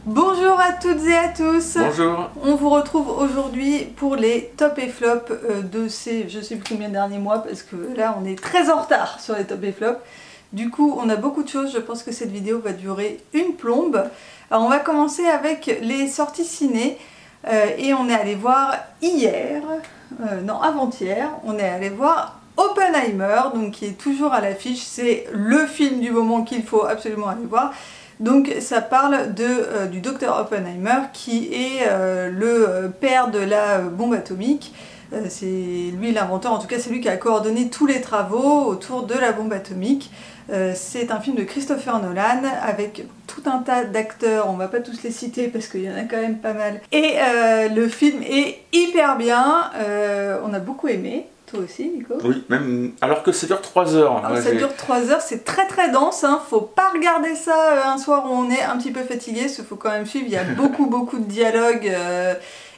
Bonjour à toutes et à tous. Bonjour. On vous retrouve aujourd'hui pour les top et flop de ces je sais plus combien de derniers mois parce que là on est très en retard sur les top et flop. Du coup on a beaucoup de choses, je pense que cette vidéo va durer une plombe. Alors on va commencer avec les sorties ciné et on est allé voir hier, non avant-hier, on est allé voir Oppenheimer, donc qui est toujours à l'affiche, c'est le film du moment qu'il faut absolument aller voir. Donc ça parle du docteur Oppenheimer qui est le père de la bombe atomique. C'est lui l'inventeur, en tout cas c'est lui qui a coordonné tous les travaux autour de la bombe atomique. C'est un film de Christopher Nolan avec tout un tas d'acteurs, on va pas tous les citer parce qu'il y en a quand même pas mal. Et le film est hyper bien, on a beaucoup aimé. Toi aussi, Nico? Oui, même alors que ça dure 3 heures. Alors ça dure 3 heures, c'est très très dense, hein. Faut pas regarder ça un soir où on est un petit peu fatigué, parce qu'il faut quand même suivre, il y a beaucoup de dialogues,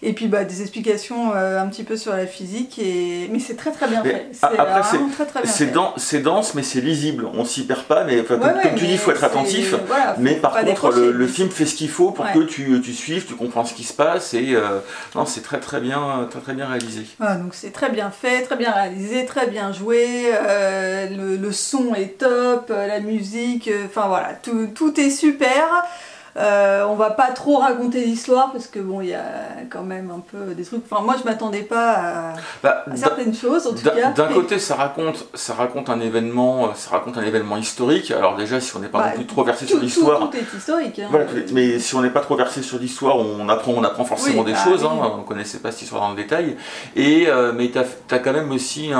et puis des explications un petit peu sur la physique, mais c'est très très bien fait. C'est vraiment très très bien fait. C'est dense, mais c'est lisible, on s'y perd pas, mais comme tu dis, il faut être attentif, voilà, mais par contre le film fait ce qu'il faut pour que tu suives, tu comprends ce qui se passe, et non, c'est très bien réalisé. Voilà, donc c'est très bien fait, très bien réalisé, très bien joué, le son est top, la musique, enfin voilà, tout est super. On va pas trop raconter l'histoire parce que bon, il y a quand même un peu des trucs. Enfin, moi, je m'attendais pas à certaines choses, en tout cas. D'un côté, ça raconte un événement, historique. Alors déjà, si on n'est pas non plus trop versé sur l'histoire, tout est historique. Hein, voilà, mais si on n'est pas trop versé sur l'histoire, on apprend forcément des choses. Oui. Hein, on connaissait pas cette histoire dans le détail. Mais t'as quand même aussi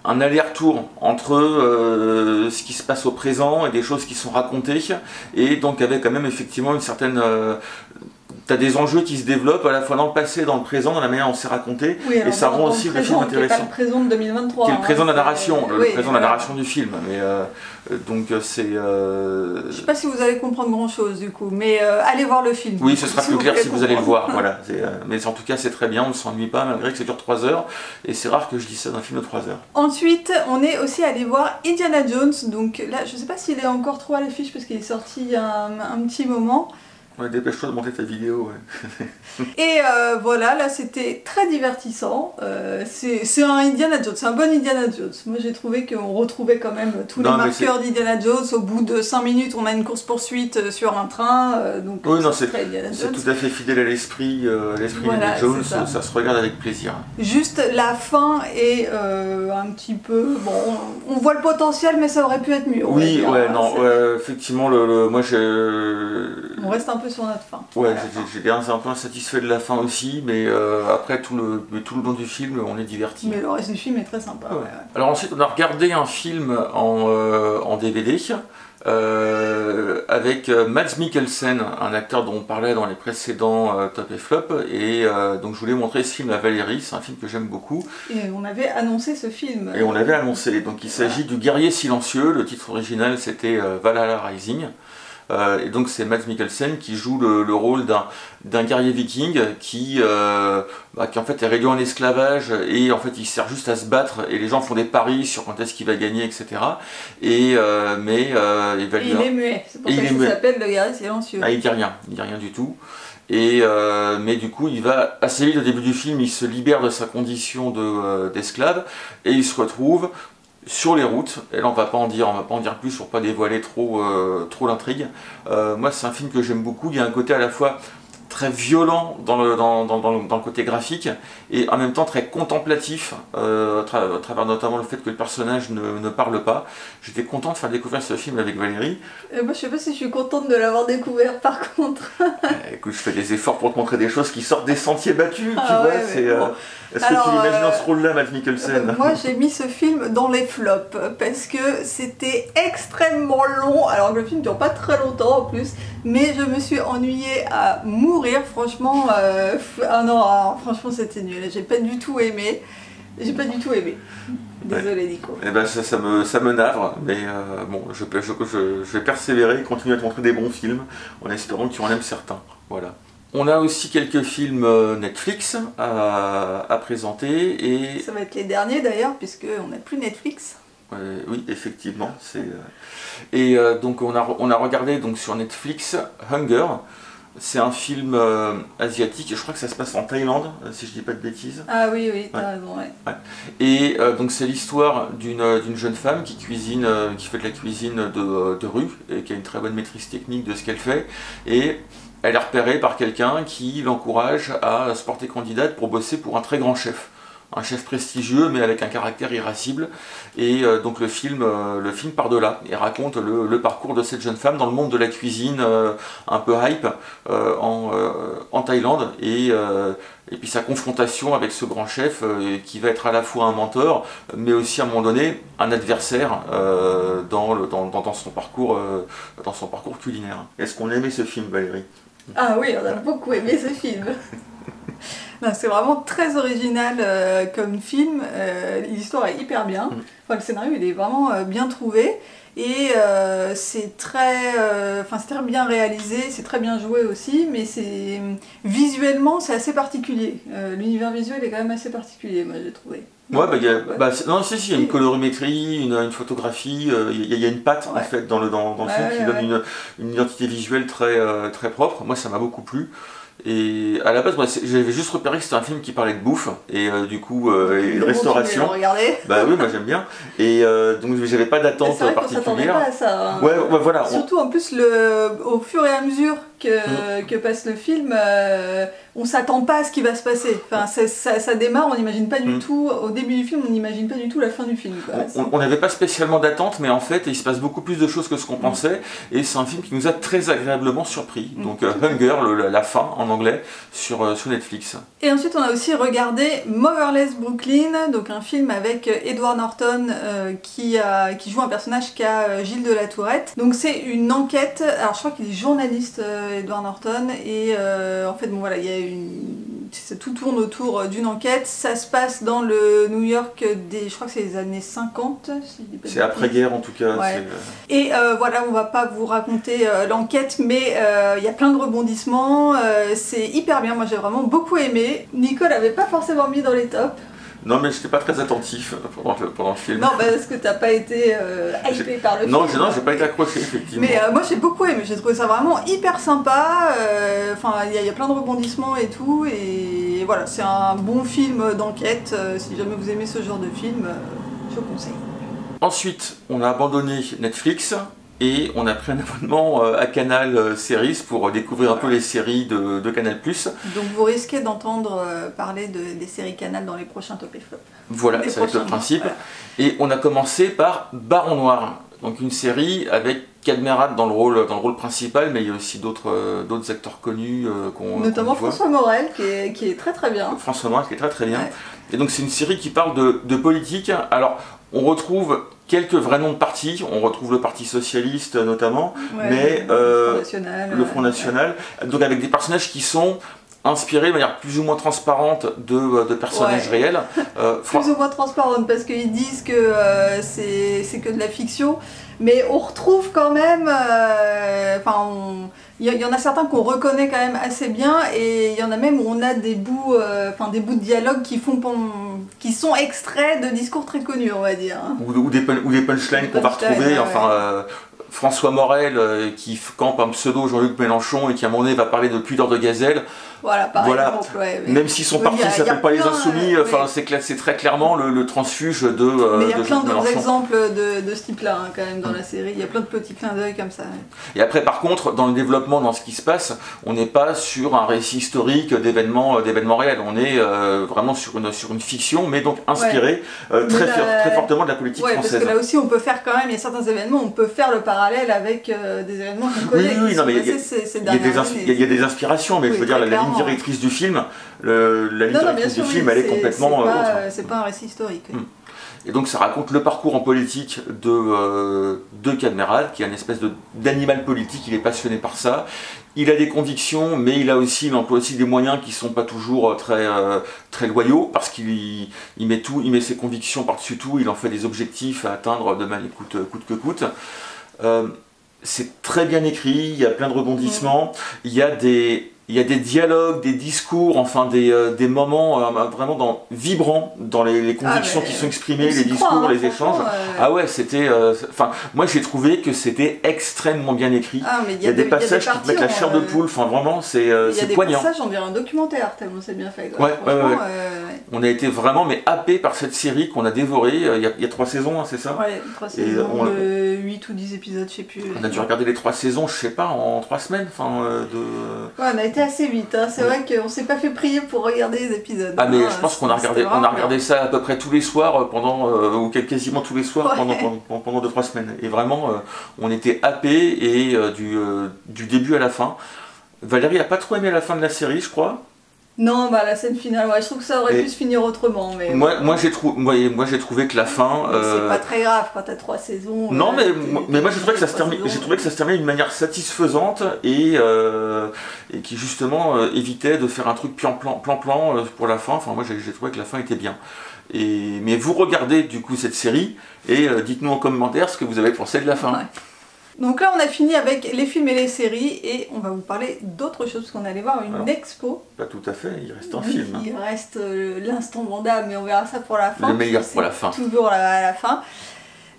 un aller-retour entre ce qui se passe au présent et des choses qui sont racontées, et donc avec quand même effectivement une certaine... T'as des enjeux qui se développent à la fois dans le passé et dans le présent, dans la manière dont c'est raconté, et ça rend aussi le film intéressant. Qui est pas le présent de 2023. Qui est le présent de la narration, le présent de la narration du film. Mais donc c'est... Je sais pas si vous allez comprendre grand chose du coup, mais allez voir le film. Oui, ce sera plus clair si vous allez le voir, voilà. Mais en tout cas c'est très bien, on ne s'ennuie pas malgré que ça dure 3 heures, et c'est rare que je dise ça d'un film de 3 heures. Ensuite, on est aussi allé voir Indiana Jones, donc là je sais pas s'il est encore trop à l'affiche parce qu'il est sorti il y a un petit moment. Ouais, dépêche-toi de monter ta vidéo. Ouais. Et voilà, là c'était très divertissant. C'est un Indiana Jones, c'est un bon Indiana Jones. Moi j'ai trouvé qu'on retrouvait quand même tous les marqueurs d'Indiana Jones. Au bout de 5 minutes, on a une course-poursuite sur un train. Donc oui, non, c'est tout à fait fidèle à l'esprit d'Indiana Jones, ça se regarde avec plaisir. Juste la fin est un petit peu... Bon, on voit le potentiel, mais ça aurait pu être mieux. Oui, ouais, non, effectivement, moi on reste un peu sur notre fin. Ouais, j'étais un peu insatisfait de la fin aussi, mais après tout le long du film, on est diverti. Mais le reste du film est très sympa. Ouais. Alors ensuite, on a regardé un film en DVD avec Mads Mikkelsen, un acteur dont on parlait dans les précédents Top et Flop, et donc je voulais montrer ce film à Valérie, c'est un film que j'aime beaucoup. Et on avait annoncé ce film. Et on l'avait annoncé, donc il s'agit du Guerrier Silencieux, le titre original c'était Valhalla Rising. Et donc c'est Mads Mikkelsen qui joue le rôle d'un guerrier viking qui en fait est réduit en esclavage, et en fait il sert juste à se battre, et les gens font des paris sur quand est-ce qu'il va gagner, etc. Et il est muet, c'est pour ça qu'il s'appelle le guerrier silencieux. Ah, il dit rien du tout. Et mais du coup il va assez vite, au début du film, il se libère de sa condition d'esclave, et il se retrouve sur les routes, et là on va pas en dire plus pour pas dévoiler trop l'intrigue. Moi c'est un film que j'aime beaucoup, il y a un côté à la fois très violent dans le côté graphique, et en même temps très contemplatif, à travers notamment le fait que le personnage ne parle pas. J'étais content de faire découvrir ce film avec Valérie. Moi je sais pas si je suis contente de l'avoir découvert par contre. Écoute, je fais des efforts pour te montrer des choses qui sortent des sentiers battus, tu vois. Est-ce que tu l'imagines dans ce rôle-là, Mads Mikkelsen? Moi j'ai mis ce film dans les flops, parce que c'était extrêmement long, alors que le film dure pas très longtemps en plus, mais je me suis ennuyée à mourir, franchement. Franchement c'était nul, j'ai pas du tout aimé. Désolé Nico. Eh ben ça me navre, mais bon, je vais persévérer et continuer à te montrer des bons films, en espérant que tu en aimes certains. Voilà. On a aussi quelques films Netflix à présenter, et... Ça va être les derniers d'ailleurs, puisqu'on n'a plus Netflix. Oui, effectivement. Donc on a regardé donc sur Netflix Hunger, C'est un film asiatique, je crois que ça se passe en Thaïlande, si je dis pas de bêtises. Ah oui, oui, t'as raison, ouais. Ouais. Et donc c'est l'histoire d'une jeune femme qui cuisine, qui fait de la cuisine de rue, et qui a une très bonne maîtrise technique de ce qu'elle fait. Et elle est repérée par quelqu'un qui l'encourage à se porter candidate pour bosser pour un très grand chef. Un chef prestigieux mais avec un caractère irascible, et donc le film part de là et raconte le parcours de cette jeune femme dans le monde de la cuisine un peu hype en Thaïlande, et puis sa confrontation avec ce grand chef qui va être à la fois un mentor mais aussi à un moment donné un adversaire dans son parcours culinaire. Est-ce qu'on a aimé ce film, Valérie? Ah oui, on a beaucoup aimé ce film. C'est vraiment très original comme film, l'histoire est hyper bien, enfin, le scénario il est vraiment bien trouvé, et c'est très bien réalisé, c'est très bien joué aussi, mais visuellement c'est assez particulier, l'univers visuel est quand même assez particulier, moi j'ai trouvé. Ouais, il y a une colorimétrie, une photographie, il y a une patte en fait dans le film qui donne une identité visuelle très propre. Moi ça m'a beaucoup plu. Et à la base, j'avais juste repéré que c'était un film qui parlait de bouffe et du coup et de restauration. Bah oui, moi j'aime bien. Et donc j'avais pas d'attente particulière. Pas à ça, hein. Ouais, voilà. Surtout en plus au fur et à mesure que passe le film, on s'attend pas à ce qui va se passer. Enfin, ça démarre, on n'imagine pas du tout. Au début du film, on n'imagine pas du tout la fin du film. On n'avait pas spécialement d'attente, mais en fait, il se passe beaucoup plus de choses que ce qu'on pensait. Et c'est un film qui nous a très agréablement surpris. Donc Hunger, la faim en anglais, sur Netflix. Et ensuite, on a aussi regardé Motherless Brooklyn, donc un film avec Edward Norton qui joue un personnage qu'a Gilles de la Tourette. Donc c'est une enquête. Alors je crois qu'il est journaliste, Edward Norton, et en fait, bon voilà, il y a tout tourne autour d'une enquête. Ça se passe dans le New York je crois que c'est les années 50. C'est après-guerre en tout cas. Ouais. Et voilà, on va pas vous raconter l'enquête, mais il y a plein de rebondissements. C'est hyper bien, moi j'ai vraiment beaucoup aimé. Nicole n'avait pas forcément mis dans les tops. Non, mais je n'étais pas très attentif pendant le film. Non, parce que t'as pas été hypé par le film. Non, j'ai pas été accroché, effectivement. Mais moi j'ai beaucoup aimé, j'ai trouvé ça vraiment hyper sympa. Enfin, il y a plein de rebondissements et tout. Et voilà, c'est un bon film d'enquête. Si jamais vous aimez ce genre de film, je vous conseille. Ensuite, on a abandonné Netflix. Et on a pris un abonnement à Canal Series pour découvrir un peu les séries de Canal+. Donc vous risquez d'entendre parler des séries Canal dans les prochains Top et Flop. Voilà, ça va être le principe. Voilà. Et on a commencé par Baron Noir, donc une série avec Cadmerade dans le rôle principal, mais il y a aussi d'autres acteurs connus notamment François Morel qui est très très bien. François Morel qui est très très bien. Ouais. Et donc c'est une série qui parle de politique. Alors on retrouve quelques vrais noms de partis, on retrouve le Parti Socialiste notamment, mais le Front National, donc avec des personnages qui sont inspirés de manière plus ou moins transparente de personnages réels. Plus ou moins transparente, parce qu'ils disent que c'est que de la fiction, mais on retrouve quand même, il y en a certains qu'on reconnaît quand même assez bien, et il y en a même où on a des bouts de dialogue qui sont extraits de discours très connus, on va dire. Ou des punchlines qu'on va retrouver, François Morel qui campe un pseudo Jean-Luc Mélenchon et qui à un moment donné va parler de pudeur de gazelle. Voilà, par exemple, même si son parti ne s'appelle pas les Insoumis, c'est très clairement le transfuge de mais il y a plein d'autres exemples de ce type-là quand même dans la série, il y a plein de petits clins d'œil comme ça. Et après par contre, dans le développement, dans ce qui se passe, on n'est pas sur un récit historique d'événements réels, on est vraiment sur une fiction, mais donc inspirée très fortement de la politique française. Parce que là aussi on peut faire quand même, il y a certains événements, on peut faire le parallèle avec des événements qu'on connaît. Oui, non, mais il y a des inspirations, mais je veux dire la ligne directrice du film, elle est complètement autre. C'est pas un récit historique. Et donc ça raconte le parcours en politique de Cadmerade, qui est une espèce d'animal politique, il est passionné par ça. Il a des convictions, mais il emploie aussi des moyens qui ne sont pas toujours très loyaux, parce qu'il met ses convictions par-dessus tout, il en fait des objectifs à atteindre de manière coûte que coûte. C'est très bien écrit, il y a plein de rebondissements, il y a il y a des dialogues, des discours, enfin des moments vraiment vibrants dans les convictions qui sont exprimées, les discours, les échanges. Ah ouais, c'était... Enfin, moi j'ai trouvé que c'était extrêmement bien écrit. Il y a des passages qui te mettent la chair de poule, enfin vraiment c'est poignant. Il y a des passages, on dirait un documentaire, tellement c'est bien fait. Ouais. On a été vraiment happés par cette série qu'on a dévorée. Il y a 3 saisons, hein, c'est ça? Ouais, 3 saisons, 8 ou 10 épisodes, je sais plus. On a dû regarder les 3 saisons, je sais pas, en 3 semaines. Ouais, on a été assez vite, hein. C'est vrai qu'on s'est pas fait prier pour regarder les épisodes. Ah mais je pense qu'on a regardé ça à peu près tous les soirs, ou quasiment tous les soirs pendant 2-3 semaines. Et vraiment, on était happés et du début à la fin. Valérie a pas trop aimé la fin de la série, je crois. Non, la scène finale, je trouve que ça aurait pu se finir autrement. Mais moi j'ai trouvé que la fin... C'est pas très grave quand t'as 3 saisons. Non, mais moi j'ai trouvé que ça se terminait d'une manière satisfaisante et qui justement évitait de faire un truc plan pour la fin. Enfin moi j'ai trouvé que la fin était bien. Mais vous regardez du coup cette série et dites-nous en commentaire ce que vous avez pensé de la fin. Ouais. Donc là on a fini avec les films et les séries et on va vous parler d'autre chose parce qu'on allait voir une expo. Pas tout à fait, il reste un film. Il reste l'instant Van Damme mais on verra ça pour la fin. Le meilleur pour la fin. Toujours à la fin.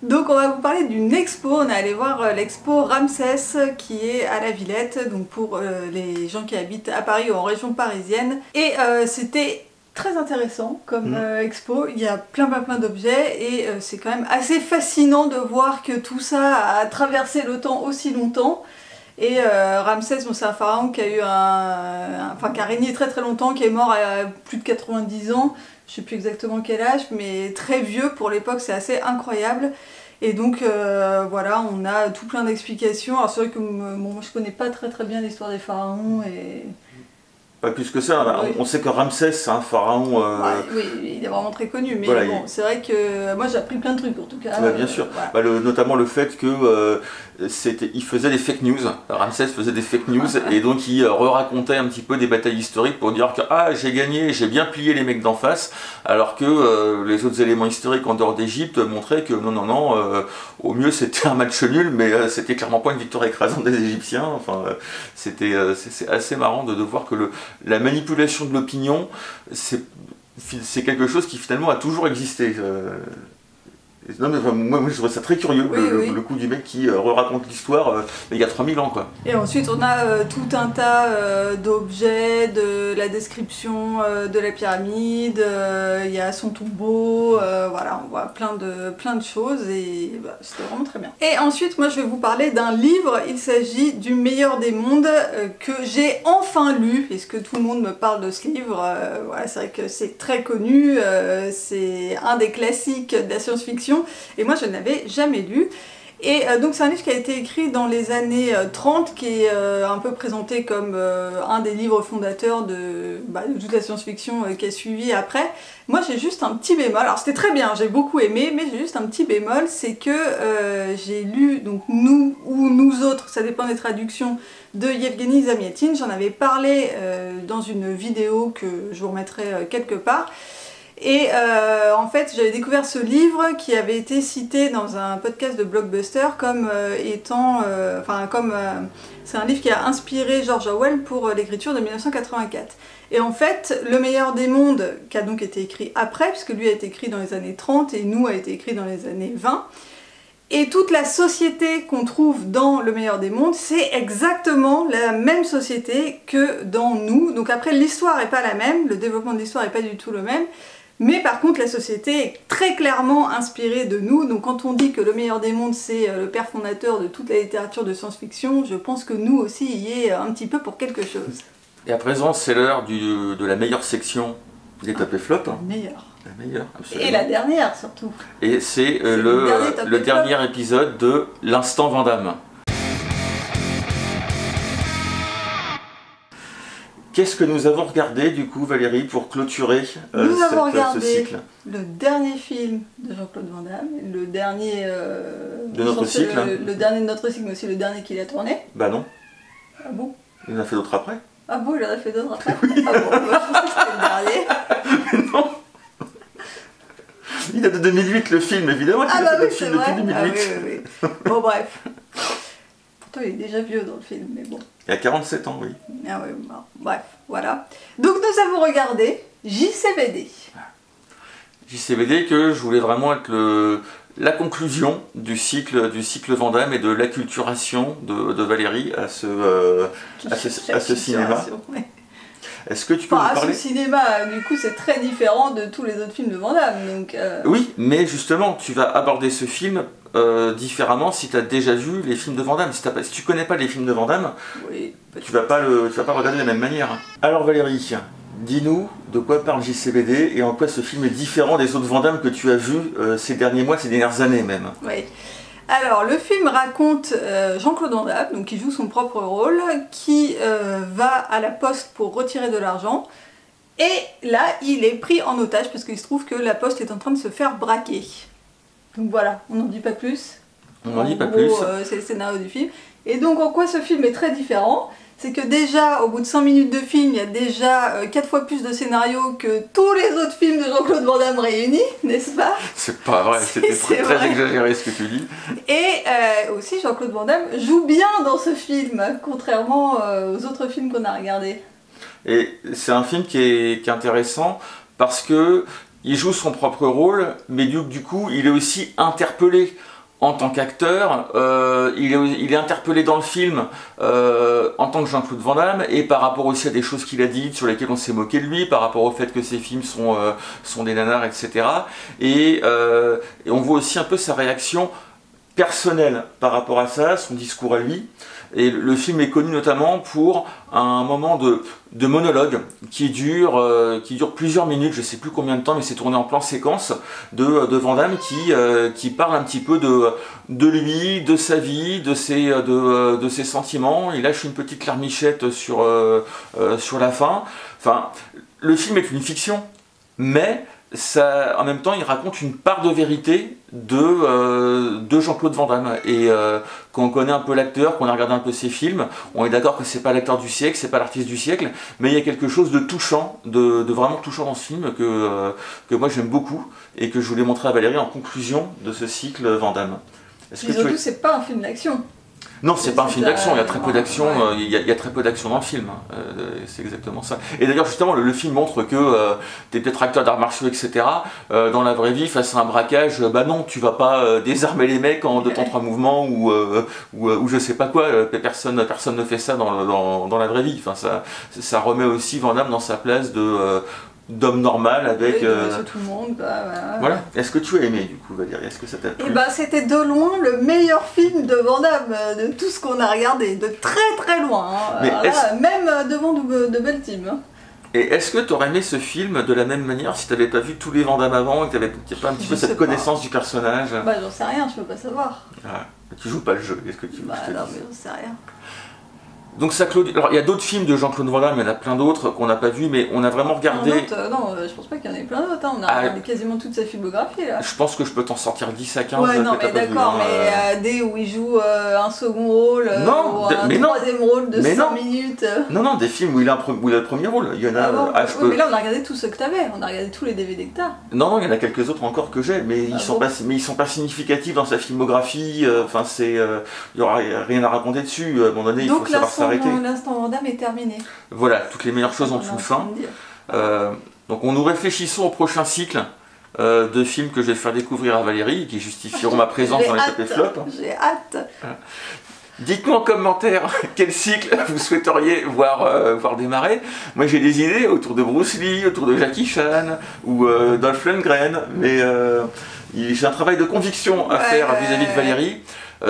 Donc on va vous parler d'une expo, on est allé voir l'expo Ramsès qui est à la Villette, donc pour les gens qui habitent à Paris ou en région parisienne. Et c'était très intéressant comme expo, il y a plein d'objets et c'est quand même assez fascinant de voir que tout ça a traversé le temps aussi longtemps. Et Ramsès, c'est un pharaon qui a eu qui a régné très longtemps, qui est mort à plus de 90 ans, je sais plus exactement quel âge, mais très vieux pour l'époque, c'est assez incroyable. Et donc voilà, on a tout plein d'explications. Alors c'est vrai que moi je connais pas très bien l'histoire des pharaons et... Pas plus que ça, on sait que Ramsès c'est un pharaon... Oui, il est vraiment très connu, mais voilà, bon, c'est vrai que moi j'ai appris plein de trucs en tout cas. Bien sûr, voilà. Notamment le fait que il faisait des fake news, Ramsès faisait des fake news et donc il racontait un petit peu des batailles historiques pour dire que j'ai gagné, j'ai bien plié les mecs d'en face, alors que les autres éléments historiques en dehors d'Égypte montraient que non, au mieux c'était un match nul, mais c'était clairement pas une victoire écrasante des Égyptiens. Enfin, c'est assez marrant de voir que la manipulation de l'opinion, c'est quelque chose qui finalement a toujours existé. Non mais moi je trouve ça très curieux, le coup du mec qui raconte l'histoire il y a 3000 ans quoi. Et ensuite on a tout un tas d'objets, de la description de la pyramide, il y a son tombeau, voilà, on voit plein de choses et c'était vraiment très bien. Et ensuite moi je vais vous parler d'un livre, il s'agit du meilleur des mondes que j'ai enfin lu, puisque tout le monde me parle de ce livre, voilà, c'est vrai que c'est très connu, c'est un des classiques de la science-fiction. Et moi je ne l'avais jamais lu. Et donc c'est un livre qui a été écrit dans les années 30, qui est un peu présenté comme un des livres fondateurs de toute la science-fiction qui a suivi après. Moi j'ai juste un petit bémol, alors c'était très bien, j'ai beaucoup aimé, mais j'ai juste un petit bémol, c'est que j'ai lu donc Nous ou Nous autres, ça dépend des traductions, de Yevgeny Zamyatin. J'en avais parlé dans une vidéo que je vous remettrai quelque part. Et en fait j'avais découvert ce livre qui avait été cité dans un podcast de Blockbuster comme c'est un livre qui a inspiré George Orwell pour l'écriture de 1984. Et en fait, Le meilleur des mondes, qui a donc été écrit après, puisque lui a été écrit dans les années 30 et Nous a été écrit dans les années 20, et toute la société qu'on trouve dans Le meilleur des mondes, c'est exactement la même société que dans Nous. Donc après, l'histoire n'est pas la même, le développement de l'histoire n'est pas du tout le même, mais par contre la société est très clairement inspirée de Nous. Donc quand on dit que Le meilleur des mondes c'est le père fondateur de toute la littérature de science-fiction, je pense que Nous aussi y est un petit peu pour quelque chose. Et à présent c'est l'heure de la meilleure section des top et flop. La meilleure. La meilleure, absolument. Et la dernière surtout. Et c'est le dernier épisode de l'instant Van Damme. Qu'est-ce que nous avons regardé du coup Valérie pour clôturer ce cycle? Le dernier film de Jean-Claude Van Damme, le dernier de notre cycle. Le dernier de notre cycle, mais aussi le dernier qu'il a tourné. Bah non. Ah bon? Il en a fait d'autres après. Ah bon, il en a fait d'autres après. Ah bon, je pensais que c'était le dernier. Non. Il date de 2008 le film, évidemment. Ah bah oui, c'est vrai. Ah oui. Bon bref. Pourtant il est déjà vieux dans le film, mais bon. Il a 47 ans, oui. Ah ouais, bon, bref, voilà. Donc nous avons regardé JCVD. JCVD que je voulais vraiment être la conclusion du cycle Van Damme et de l'acculturation de Valérie à ce cinéma. Ouais. Est-ce que tu peux nous parler... Ce cinéma, du coup, c'est très différent de tous les autres films de Van Damme. Donc, Oui, mais justement, tu vas aborder ce film différemment si tu as déjà vu les films de Van Damme. Si tu connais pas les films de Van Damme, oui, tu vas pas le regarder de la même manière. Alors Valérie, dis-nous de quoi parle JCVD et en quoi ce film est différent des autres Van Damme que tu as vus ces derniers mois, ces dernières années même. Oui. Alors, le film raconte Jean-Claude Van Damme, donc qui joue son propre rôle, qui va à la poste pour retirer de l'argent. Et là, il est pris en otage parce qu'il se trouve que la poste est en train de se faire braquer. Donc voilà, on n'en dit pas plus. On n'en dit pas plus. C'est le scénario du film. Et donc, en quoi ce film est très différent ? C'est que déjà, au bout de 5 minutes de film, il y a déjà 4 fois plus de scénarios que tous les autres films de Jean-Claude Van Damme réunis, n'est-ce pas? C'est pas vrai, c'était très exagéré ce que tu dis. Et aussi, Jean-Claude Van Damme joue bien dans ce film, contrairement aux autres films qu'on a regardés. Et c'est un film qui est intéressant parce que il joue son propre rôle, mais du coup, il est aussi interpellé. En tant qu'acteur, il est interpellé dans le film en tant que Jean-Claude Van Damme et par rapport aussi à des choses qu'il a dites sur lesquelles on s'est moqué de lui, par rapport au fait que ses films sont des nanars, etc. Et on voit aussi un peu sa réaction personnelle par rapport à ça, son discours à lui. Et le film est connu notamment pour un moment de monologue qui dure plusieurs minutes, je ne sais plus combien de temps, mais c'est tourné en plan séquence, de Van Damme qui parle un petit peu de lui, de sa vie, de ses sentiments. Il lâche une petite larmichette sur la fin. Enfin, le film est une fiction, mais en même temps, il raconte une part de vérité de Jean-Claude Van Damme. Et quand on connaît un peu l'acteur, qu'on a regardé un peu ses films, on est d'accord que c'est pas l'acteur du siècle, c'est pas l'artiste du siècle, mais il y a quelque chose de touchant, de vraiment touchant dans ce film que moi j'aime beaucoup et que je voulais montrer à Valérie en conclusion de ce cycle Van Damme. Surtout, c'est pas un film d'action. Non, c'est pas un film d'action, il y a très peu d'action, ouais. Il y a très peu d'action dans le film, c'est exactement ça. Et d'ailleurs justement le film montre que tu es peut-être acteur d'arts martiaux, etc. Dans la vraie vie, face à un braquage, bah non, tu vas pas désarmer les mecs en 2-3 mouvements ou je sais pas quoi, personne ne fait ça dans la vraie vie. Enfin, ça remet aussi Van Damme dans sa place d'homme normal avec... Oui, tout le monde, voilà. Est-ce que tu as aimé du coup Valérie? Est-ce que ça t'a plu? Et c'était de loin le meilleur film de Van Damme, de tout ce qu'on a regardé, de très loin, hein. Mais là, même devant de belles teams. Hein. Et est-ce que tu aurais aimé ce film de la même manière si tu n'avais pas vu tous les Van Damme avant et que tu n'avais pas un petit peu cette connaissance du personnage? Bah j'en sais rien, je peux pas savoir. Ah, tu joues pas le jeu, est-ce que tu non, mais j'en sais rien. Donc ça clôture. Alors il y a d'autres films de Jean-Claude Van Damme, il y en a plein d'autres qu'on n'a pas vu, mais on a vraiment regardé. Non, je pense pas qu'il y en ait plein d'autres. Hein. On a regardé quasiment toute sa filmographie là. Je pense que je peux t'en sortir 10 à 15. Ouais, non, mais d'accord, mais des où il joue un second rôle, ou un troisième rôle de 5 minutes. Non, des films où il a le premier rôle. Il y en a. Mais là on a regardé tous ceux que t'avais, on a regardé tous les DVD que t'as. Non, il y en a quelques autres encore que j'ai, mais ils sont pas significatifs dans sa filmographie. Enfin, il y aura rien à raconter dessus. À un moment donné, il faut savoir s'arrêter. L'instant Van Damme est terminé. Voilà, toutes les meilleures choses ont une fin. Donc nous réfléchissons au prochain cycle de films que je vais faire découvrir à Valérie et qui justifieront ma présence dans les top et flop. J'ai hâte. Dites-nous en commentaire quel cycle vous souhaiteriez voir démarrer. Moi j'ai des idées autour de Bruce Lee, autour de Jackie Chan ou Dolph Lundgren, mais j'ai un travail de conviction à faire vis-à-vis de Valérie.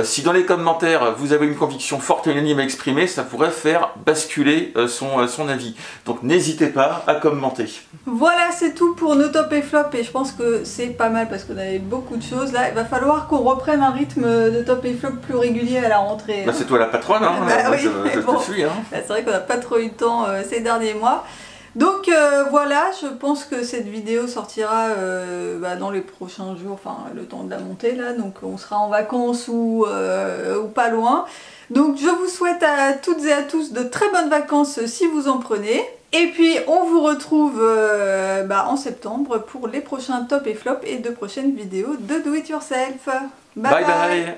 Si dans les commentaires vous avez une conviction forte et unanime à exprimer, ça pourrait faire basculer son avis. Donc n'hésitez pas à commenter. Voilà, c'est tout pour nos top et flop et je pense que c'est pas mal parce qu'on avait beaucoup de choses. Là, il va falloir qu'on reprenne un rythme de top et flop plus régulier à la rentrée. Bah, c'est toi la patronne, hein. Oui, je te suis. Hein. C'est vrai qu'on n'a pas trop eu le temps ces derniers mois. Donc voilà, je pense que cette vidéo sortira dans les prochains jours, enfin le temps de la monter là, donc on sera en vacances ou pas loin. Donc je vous souhaite à toutes et à tous de très bonnes vacances si vous en prenez. Et puis on vous retrouve en septembre pour les prochains top et flop et de prochaines vidéos de Do It Yourself. Bye bye.